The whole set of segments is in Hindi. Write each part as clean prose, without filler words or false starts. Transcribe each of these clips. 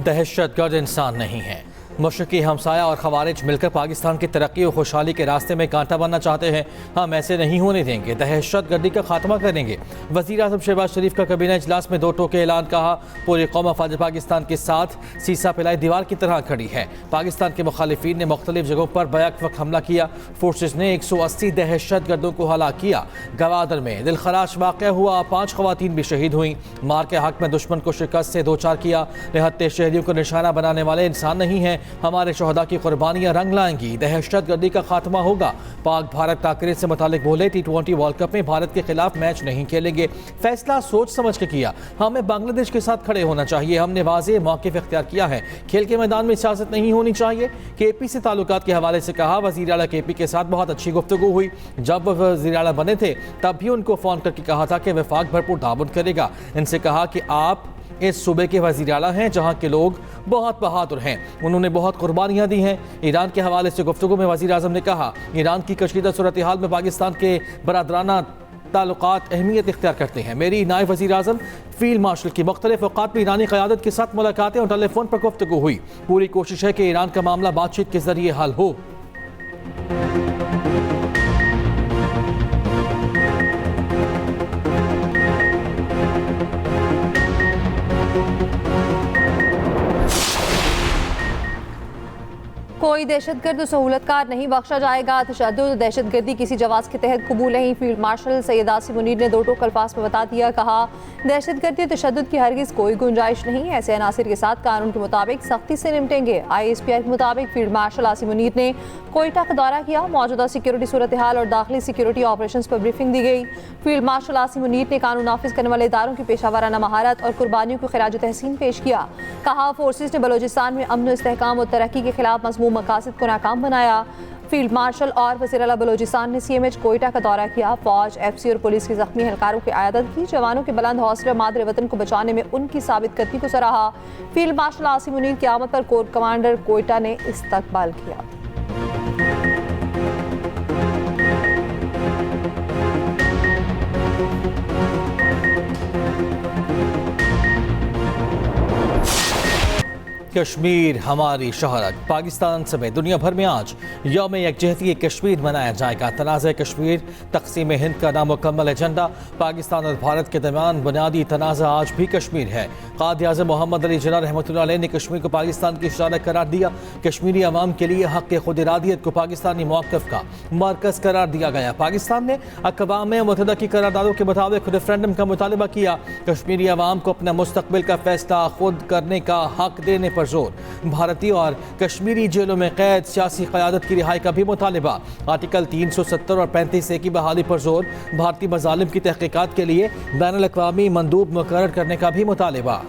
दहशतगर्द इंसान नहीं है। मशरकी हमसाया और खवारिज मिलकर पाकिस्तान की तरक्की और खुशहाली के रास्ते में कांटा बनना चाहते हैं। हम ऐसे नहीं होने देंगे, दहशतगर्दी का खात्मा करेंगे। वज़ीर आज़म शहबाज शरीफ का कबीना इजलास में दो टोके ऐलान। कहा, पूरी कौम अफवाज पाकिस्तान के साथ सीसा पिलाई दीवार की तरह खड़ी है। पाकिस्तान के मुखालिफिन ने मुख्तलिफ जगहों पर बैक वक्त हमला किया। फोर्सेज ने 180 दहशतगर्दों को हलाक किया। गवादर में दिलखराश वाक़या हुआ, 5 ख़वातीन भी शहीद हुई। मार के हक में दुश्मन को शिकस्त से दो चार किया। निहत्ते शहरियों को निशाना बनाने वाले इंसान नहीं हैं। हमारे शहदा की कुर्बानियां रंग लाएंगी, दहशतगर्दी का खात्मा होगा। पाक भारत टाकरे से मुतालिक बोले, T20 वर्ल्ड कप में भारत के खिलाफ मैच नहीं खेलेंगे। फैसला सोच समझ के किया। हमें बांग्लादेश के साथ खड़े होना चाहिए। हमने वाज़ेह मौक़िफ़ इख्तियार किया है। खेल के मैदान में सियासत नहीं होनी चाहिए। KP से ताल्लुकात के हवाले से कहा, वज़ीर आला KP के साथ बहुत अच्छी गुफ्तगू हुई। जब वह वज़ीर आला बने थे तब भी उनको फ़ोन करके कहा था कि वफाक भरपूर ताबन करेगा। इनसे कहा कि आप इस सूबे के वज़ीर आला हैं जहाँ के लोग बहुत बहादुर हैं। उन्होंने बहुत कुर्बानियाँ दी हैं। ईरान के हवाले से गुफ्तगू में वज़ीर आज़म ने कहा, ईरान की कशीदा सूरत हाल में पाकिस्तान के बरादराना ताल्लुकात अहमियत इख्तियार करते हैं। मेरी नायब वज़ीर आज़म फील्ड मार्शल की मुख्तलिफ औक़ात में ईरानी क़यादत के साथ मुलाकातें और टेलीफोन पर गुफ्तगू हुई। पूरी कोशिश है कि ईरान का मामला बातचीत के ज़रिए हल हो। कोई दहशतगर्द सहूलतकार नहीं बख्शा जाएगा। तशद्दुद दहशतगर्दी किसी जवाज़ के तहत कबूल नहीं। फील्ड मार्शल सैयद आसिम मुनीर ने दो टोक अल्फाज में बता दिया। कहा, दहशतगर्दी और तशद्दुद की हरगिज़ कोई गुंजाइश नहीं। ऐसे अनासिर के साथ कानून के मुताबिक सख्ती से निपटेंगे। ISPI के मुताबिक फील्ड मार्शल आसिम मुनीर ने कोयटा का दौरा किया। मौजूदा सिक्योरिटी सूरत हाल और दाखिली सिक्योरिटी ऑपरेशन पर ब्रीफिंग दी गई। फील्ड मार्शल आसिम मुनीर ने कानून नाफिज करने वाले इदारों की पेशावराना महारत और कुर्बानियों को खिराज तहसीन पेश किया। कहा, फोर्सेज ने बलोचिस्तान में अमन इस्तेहकाम और तरक्की के खिलाफ मज़मूम मकासद को नाकाम बनाया। फील्ड मार्शल और वज़ीर आला बलोचिस्तान ने CMH कोयटा का दौरा किया। फौज, FC और पुलिस के जख्मी एहलकारों की आयादत की। जवानों के बुलंद हौसले मादर वतन को बचाने में उनकी साबित कदमी को सराहा। फील्ड मार्शल आसिम मुनीर की आमद पर कोर कमांडर कोयटा ने इस्तकबाल किया। कश्मीर हमारी शहरत। पाकिस्तान समेत दुनिया भर में आज यौम यकजहती कश्मीर मनाया जाएगा। तनाज़ा कश्मीर तक़सीम हिंद का नामुकम्मल एजेंडा। पाकिस्तान और भारत के दरमियान बुनियादी तनाज़ा आज भी कश्मीर है। क़ायद-ए-आज़म मोहम्मद अली जिन्ना रहमतुल्लाह अलैह ने कश्मीर को पाकिस्तान की शहरत करार दिया। कश्मीरी अवाम के लिए हक़ खुद इरादियत को पाकिस्तानी मौक़िफ़ का मरकज़ करार दिया गया। पाकिस्तान ने अक़वाम मुत्तहिदा की करारदादों के मुताबिक रेफरेंडम का मुतालबा किया। कश्मीरी अवाम को अपना मुस्तक़बिल का फ़ैसला खुद करने का हक़ देने पर जोर। भारतीय और कश्मीरी जेलों में कैद सियासी क़यादत की रिहाई का भी मुतालिबा। आर्टिकल 370 और 35A की बहाली पर जोर। भारतीय मज़ालिम की तहक़ीक़ात के लिए बैनुल-अक़वामी मंदूब मुक़र्रर करने का भी मुतालिबा।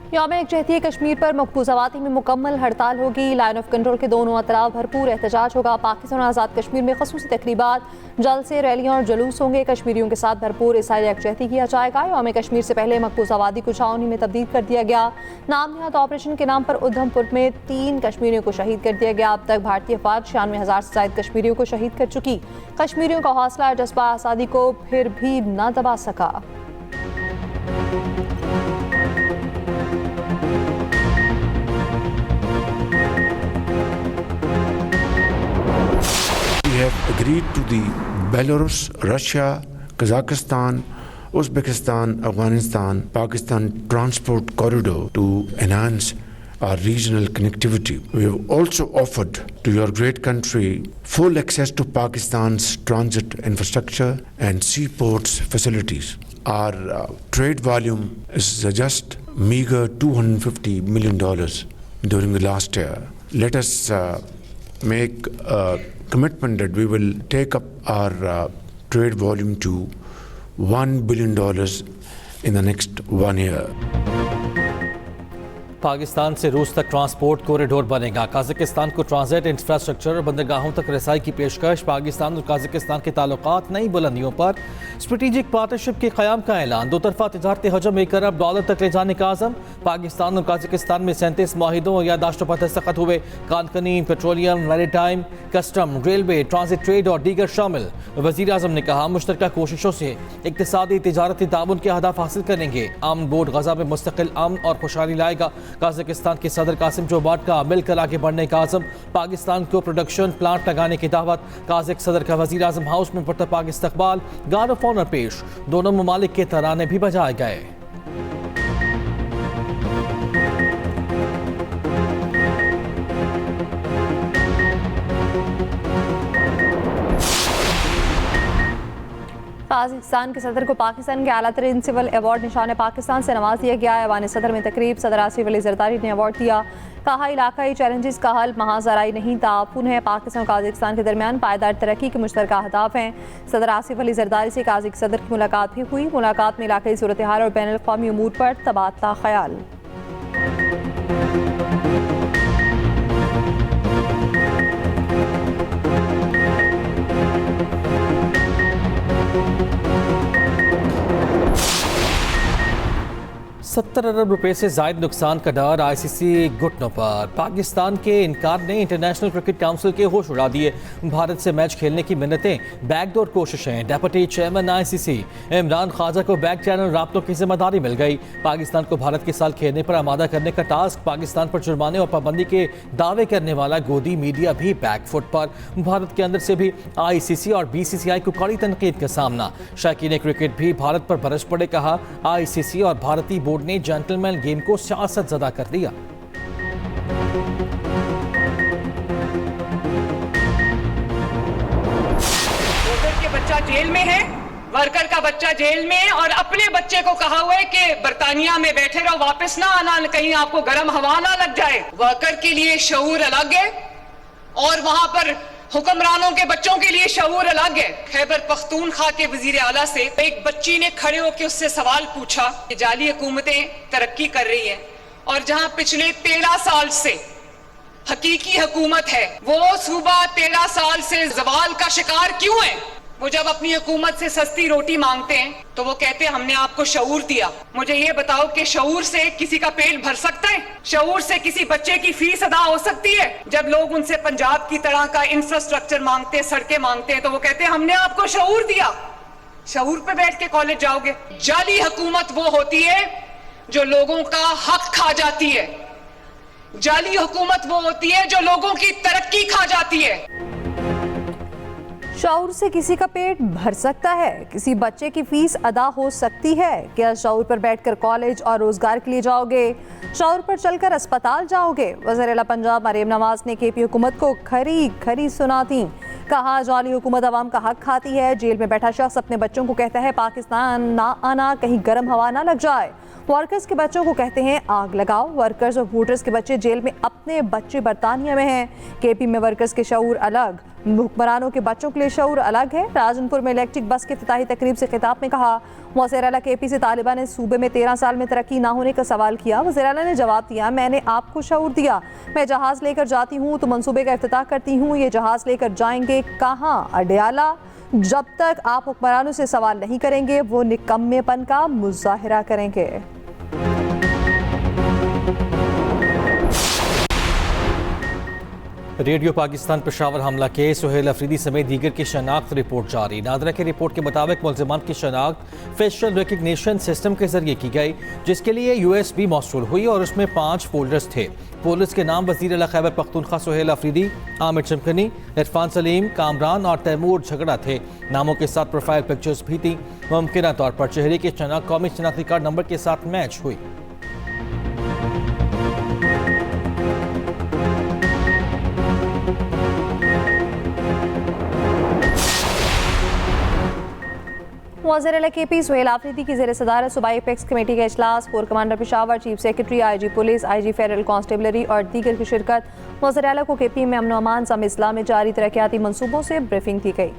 यौम यकजहती कश्मीर पर मकबूज़ावाती में मुकम्मल हड़ताल होगी। लाइन ऑफ कंट्रोल के दोनों अतराफ भरपूर एहतजाज होगा। पाकिस्तान और आज़ाद कश्मीर में ख़ुसूसी तक़रीबात, जलसे, रैलियाँ और जुलूस होंगे। कश्मीरियों के साथ भरपूर इज़हार यकजहती किया जाएगा। यौम कश्मीर से पहले मकबूज़ावादी को छावनी में तब्दील कर दिया गया। नाम नहाद ऑपरेशन के नाम पर उधमपुर में 3 कश्मीरियों को शहीद कर दिया गया। अब तक भारतीय फ़ौज 96,000 से ज़ायद कश्मीरियों को शहीद कर चुकी। कश्मीरियों का हौसला जज्बा आज़ादी को फिर भी न दबा सका। We have agreed to the Belarus, Russia, Kazakhstan, Uzbekistan, Afghanistan, Pakistan transport corridor to enhance our regional connectivity. We have also offered to your great country full access to Pakistan's transit infrastructure and seaports facilities. Our trade volume is just meager $250 million during the last year. Let us make a commitment that we will take up our trade volume to $1 billion in the next 1 year. Pakistan से रूस तक ट्रांसपोर्ट कॉरिडोर बनेगा। काज़ाकिस्तान को ट्रांजिट इंफ्रास्ट्रक्चर और बंदरगाहों तक रसाई की पेशकश। पाकिस्तान और काज़ाकिस्तान के ताल्लुकात नई बुलंदियों पर। स्ट्रेटेजिक पार्टनरशिप के क़याम का ऐलान, दो तरफा तिजारती हजम $1 अरब तक ले जाने का आज़म। पाकिस्तान और काज़ाकिस्तान में 37 माहिदों और यादाश्तों पर दस्तखत हुए। कानकनी, petroleum, maritime, custom, railway, transit trade और दीगर शामिल। वज़ीर आज़म ने कहा, मुश्तरका कोशिशों से इक़्तिसादी तिजारती ताउन के अहदाफ हासिल करेंगे। अमन बोर्ड गज़ा में मुस्तकिल अमन और खुशहाली लाएगा। काज़ाकिस्तान के सदर कासिम जोबाट का मिलकर आगे बढ़ने का आज़म। पाकिस्तान को प्रोडक्शन प्लांट लगाने की दावत। काज़ाक सदर का वज़ीर आज़म हाउस में पुरतपाक इस्तकबाल। गार्ड ऑफ ऑनर पेश। दोनों ममालिक के तराने भी बजाए गए। पाकिस्तान के सदर को पाकिस्तान के आला तरीन सिविल अवार्ड निशान पाकिस्तान से नवाज दिया गया। ऐवान सदर में तकरीब सदर आसिफ अली जरदारी ने अवार्ड दिया। कहा, इलाकाई चैलेंजेस का हल महाजराई नहीं ताउन है। पाकिस्तान और काज़ाकिस्तान के दरमियान पायदार तरक्की के मुश्तरका अहदाफ हैं। सदर आसिफ अली जरदारी से काज़ाक सदर की मुलाकात भी हुई। मुलाकात में इलाकाई सूरत हाल और बैनुल अक़वामी उमूर पर तबादला ख्याल। $70 अरब से जायद नुकसान का डर ICC घुटनों पर। पाकिस्तान के इनकार ने इंटरनेशनल क्रिकेट काउंसिल के होश उड़ा दिए। भारत से मैच खेलने की मिन्नतें, बैकडोर कोशिशें। Deputy chairman ICC Imran Khawaja को बैक चैनल राब्तों की जिम्मेदारी मिल गई। पाकिस्तान को भारत के साथ खेलने पर आमादा करने का टास्क। पाकिस्तान पर जुर्माने और पाबंदी के दावे करने वाला गोदी मीडिया भी बैकफुट पर। भारत के अंदर से भी ICC और BCCI को कड़ी तनकीद का सामना। शौकीन क्रिकेट भी भारत पर बरस पड़े। कहा, ICC और भारतीय बोर्ड ने जेंटलमैन गेम को सियासत ज़दा कर दिया। के बच्चा जेल में है, वर्कर का बच्चा जेल में है और अपने बच्चे को कहा हुआ है कि बर्तानिया में बैठे रहो, वापस ना आना, कहीं आपको गर्म हवा ना लग जाए। वर्कर के लिए शऊर अलग है और वहां पर हुक्मरानों के बच्चों के लिए शऊर अलग है। खैबर पख्तूनख्वा के वजीर आला से एक बच्ची ने खड़े होकर उससे सवाल पूछा कि जाली हुकूमतें तरक्की कर रही हैं और जहां पिछले 13 साल से हकीकी हुकूमत है, वो सूबा 13 साल से जवाल का शिकार क्यों है? वो जब अपनी हुकूमत से सस्ती रोटी मांगते हैं तो वो कहते हैं हमने आपको शऊर दिया। मुझे ये बताओ कि शऊर से किसी का पेट भर सकता है? शऊर से किसी बच्चे की फीस अदा हो सकती है? जब लोग उनसे पंजाब की तरह का इंफ्रास्ट्रक्चर मांगते हैं, सड़कें मांगते हैं, तो वो कहते हैं हमने आपको शऊर दिया। शऊर पे बैठ के कॉलेज जाओगे? जाली हुकूमत वो होती है जो लोगों का हक खा जाती है। जाली हुकूमत वो होती है जो लोगों की तरक्की खा जाती है। शऊर से किसी का पेट भर सकता है, किसी बच्चे की फीस अदा हो सकती है। क्या शऊर पर बैठकर कॉलेज और रोजगार के लिए जाओगे? शऊर पर चलकर अस्पताल जाओगे? वज़ीर आला पंजाब मरियम नवाज ने KP हुकूमत को खरी खरी सुनाती। कहा, जाली हुकूमत अवाम का हक खाती है। जेल में बैठा शख्स अपने बच्चों को कहता है पाकिस्तान ना आना, कहीं गर्म हवा ना लग जाए। वर्कर्स के बच्चों को कहते हैं आग लगाओ। वर्कर्स और वोटर्स के बच्चे जेल में, अपने बच्चे बरतानिया में हैं। KP में वर्कर्स के शऊर अलग, हुक्मरानों के बच्चों के लिए शऊर अलग है। राजनपुर में इलेक्ट्रिक बस के इफ्तिताही तकरीब से खिताब में कहा, वज़ीर आला KP से तालिबा ने सूबे में 13 साल में तरक्की ना होने का सवाल किया। वज़ीर आला ने जवाब दिया, मैंने आपको शऊर दिया। मैं जहाज़ लेकर जाती हूँ तो मंसूबे का इफ्तिताह करती हूँ। ये जहाज़ लेकर जाएंगे कहाँ? अडयाला। जब तक आप हुक्मरानों से सवाल नहीं करेंगे वो निकम्मेपन का मुजाहिरा करेंगे। रेडियो पाकिस्तान पेशावर हमला के सुहेल अफरीदी समेत दीगर की शनाख्त रिपोर्ट जारी। नादरा की रिपोर्ट के मुताबिक मुल्ज़िमान की शनाख्त फेशियल रिकग्निशन सिस्टम के जरिए की गई, जिसके लिए USB मौसूल हुई और उसमें 5 फोल्डर्स थे। फोल्डर्स के नाम वज़ीर आला खैबर पख्तूनख्वा सुहेल अफरीदी, आमिर चमकनी, इरफान सलीम, कामरान और तैमूर झगड़ा थे। नामों के साथ प्रोफाइल पिक्चर्स भी थी। मुमकिन तौर पर चेहरे की शनाख्त कौमी शनाख्ती कार्ड नंबर के साथ मैच हुई। वज़ीर आला KP सुहेल आफरीदी की ज़ेर सदारत सूबाई एपेक्स कमेटी का इजलास। Core commander Peshawar, chief secretary, IG police, IG federal constabulary और दीगर की शिरकत। वज़ीर आला को KP में अमन अमान सम इस्लाम में जारी तरक्याती मनसूबों से ब्रीफिंग दी गई।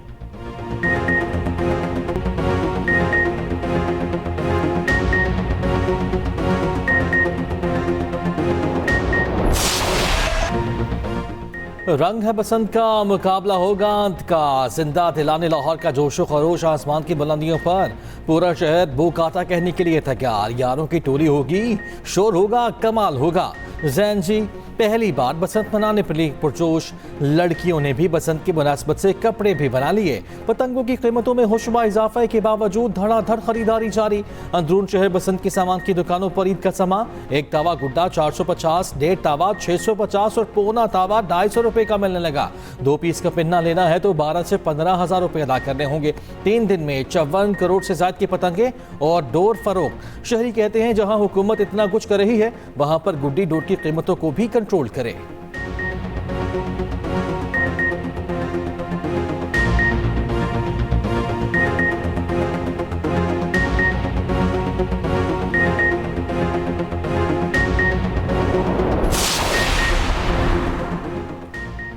रंग है बसंत का, मुकाबला होगा अंत का। जिंदा दिलाने लाहौर का जोशो खरोश आसमान की बुलंदियों पर। पूरा शहर बोकाता कहने के लिए तैयार। यारों की टोली होगी, शोर होगा, कमाल होगा। जैन जी पहली बार बसंत मनाने पड़ी पुरजोश। लड़कियों ने भी बसंत की मुनासबत से कपड़े भी बना लिए। पतंगों की कीमतों में होशुबा इजाफे के बावजूद धड़ाधड़ खरीदारी जारी। अंदरून शहर बसंत के सामान की दुकानों पर ईद का समा। एक तावा गुड्डा 450, 1.5 तावा 650 और पौना तावा 250 रुपए का मिलने लगा। 2 पीस का पिन्ना लेना है तो 12 से 15 हजार रुपए अदा करने होंगे। 3 दिन में 54 करोड़ से ज्यादा की पतंगे और डोर फरोख्त। शहरी कहते हैं जहां हुकूमत इतना कुछ कर रही है वहां पर गुड्डी डोर की कीमतों को भी कंट्रोल करे।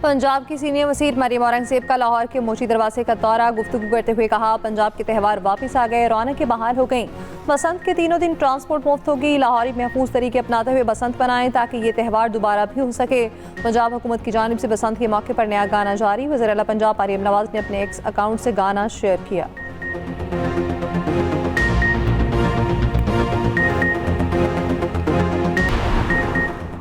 पंजाब की सीनियर वज़ीर मरियम औरंगज़ेब का लाहौर के मोची दरवाजे का दौरा। गुफ्तगू करते हुए कहा, पंजाब के त्यौहार वापस आ गए, रौनकें बहाल हो गईं। बसंत के तीनों दिन ट्रांसपोर्ट मुफ्त होगी। लाहौरी महफूज तरीके अपनाते हुए बसंत मनाएं ताकि ये त्यौहार दोबारा भी हो सके। पंजाब हुकूमत की जानिब से बसंत के मौके पर नया गाना जारी। वज़ीर आला पंजाब मरियम नवाज ने अपने एक्स अकाउंट से गाना शेयर किया।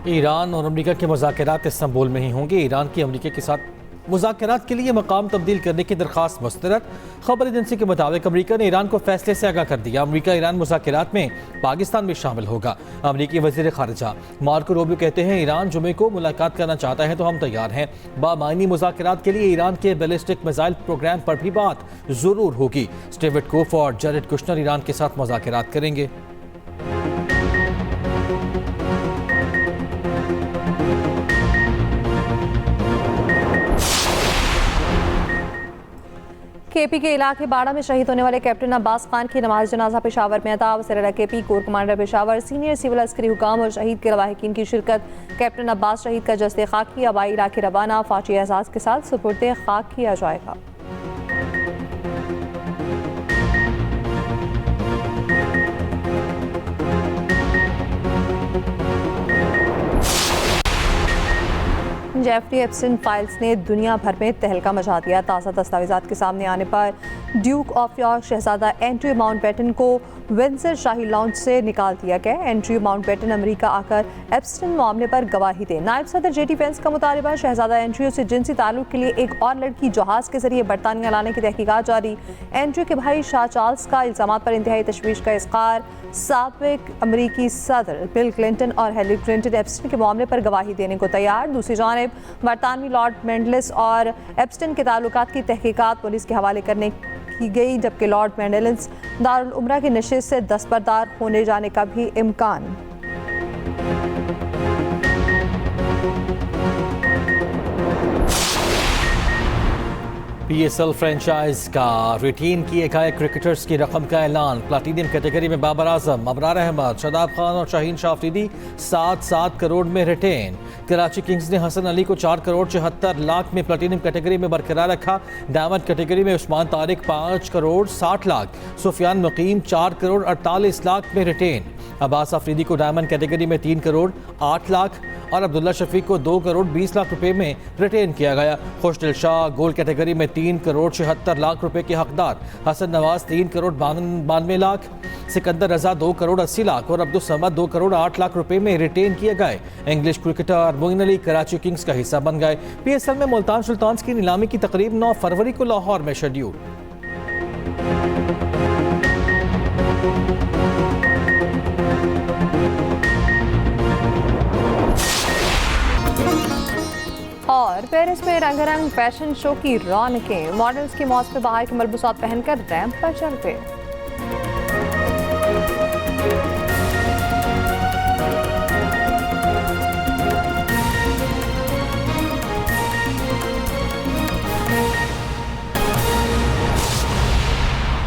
ईरान और अमेरिका के मुज़ाकरात इस्तांबुल में ही होंगे। ईरान की अमेरिका के साथ मुज़ाकरात के लिए मकाम तब्दील करने की दरख्वास्त मुस्तरद। खबर एजेंसी के मुताबिक अमेरिका ने ईरान को फैसले से आगाह कर दिया। अमेरिका ईरान मुज़ाकरात में पाकिस्तान भी शामिल होगा। अमेरिकी वज़ीर ख़ारिजा मार्को रूबियो कहते हैं, ईरान जुमे को मुलाकात करना चाहता है तो हम तैयार हैं। बामायनी मुज़ाकरात के लिए ईरान के बैलिस्टिक मिसाइल प्रोग्राम पर भी बात ज़रूर होगी। स्टीव विटकोफ और जैरेड कुशनर ईरान के साथ मुज़ाकरात करेंगे। केपी के इलाके बाड़ा में शहीद होने वाले कैप्टन अब्बास खान की नमाज जनाजा पेशावर में अदा। वज़ीर KP, core commander Peshawar, senior civil अस्करी हुकाम और शहीद के लवाहिकीन की शिरकत। कैप्टन अब्बास शहीद का जस्ते खाकी हवाई इलाके रवाना। फाजी एहसास के साथ सुपुर्दे खाक किया जाएगा। जेफरी एप्स्टीन फाइल्स ने दुनिया भर में तहलका मचा दिया। ताज़ा दस्तावेजात के सामने आने पर ड्यूक ऑफ यॉर्क शहजादा एंड्रयू माउंटबेटन को विंडसर शाही लॉन्च से निकाल दिया गया। एंड्रयू माउंटबेटन अमेरिका आकर एप्स्टीन मामले पर गवाही दे। नायब सदर जेडी पेंस का मुतालबा, शहजादा एंड्रयू से जिनसी ताल्लुक के लिए एक और लड़की जहाज के जरिए बरतानिया लाने की तहकीकात जारी। एंड्रयू के भाई शाह चार्ल्स का इल्जामात पर इंतहाई तशवीश का इज़हार। साबिक अमरीकी सदर बिल क्लिंटन और हिलरी क्लिंटन एप्स्टीन के मामले पर गवाही देने को तैयार। दूसरी जानिब बरतानवी लॉर्ड मेंडलिस और एप्स्टीन के ताल्लुकात की तहकीकात पुलिस के हवाले करने की गई, जबकि लॉर्ड मेंडलिस दारुल उमरा की नशिस्त से दस्तबरदार होने जाने का भी इम्कान। PSL फ्रेंचाइज का रिटेन किए गए क्रिकेटर्स की रकम का ऐलान। प्लाटीनियम कैटेगरी में बाबर आजम, अबरार अहमद, शादाब खान और शाहीन शाह अफरीदी 7-7 करोड़ में रिटेन। कराची किंग्स ने हसन अली को 4 करोड़ 74 लाख में प्लाटीनियम कैटेगरी में बरकरार रखा। डायमंड कैटेगरी में उस्मान तारिक 5 करोड़ 60 लाख, सुफियान मुकीम 4 करोड़ 48 लाख में रिटेन। अब्बास अफरीदी को डायमंड कैटेगरी में 3 करोड़ 8 लाख और अब्दुल्ला शफीक को 2 करोड़ 20 लाख रुपए में रिटेन किया गया। खुशदिल शाह गोल्ड कैटेगरी में 3 करोड़ 76 लाख रुपए के हकदार। हसन नवाज 3 करोड़ 92 लाख, सिकंदर रजा 2 करोड़ 80 लाख और अब्दुल समद 2 करोड़ 8 लाख रुपए में रिटेन किए गए। English cricketer Moeen Ali Karachi Kings का हिस्सा बन गए। PSL में मुल्तान सुल्तान्स की नीलामी की तकरीब 9 फरवरी को लाहौर में शेड्यूल। और पेरिस में रंगारंग फैशन शो की रौनकें। मॉडल्स की मौज पे बाहर के मलबूसात पहनकर रैंप पर चलते।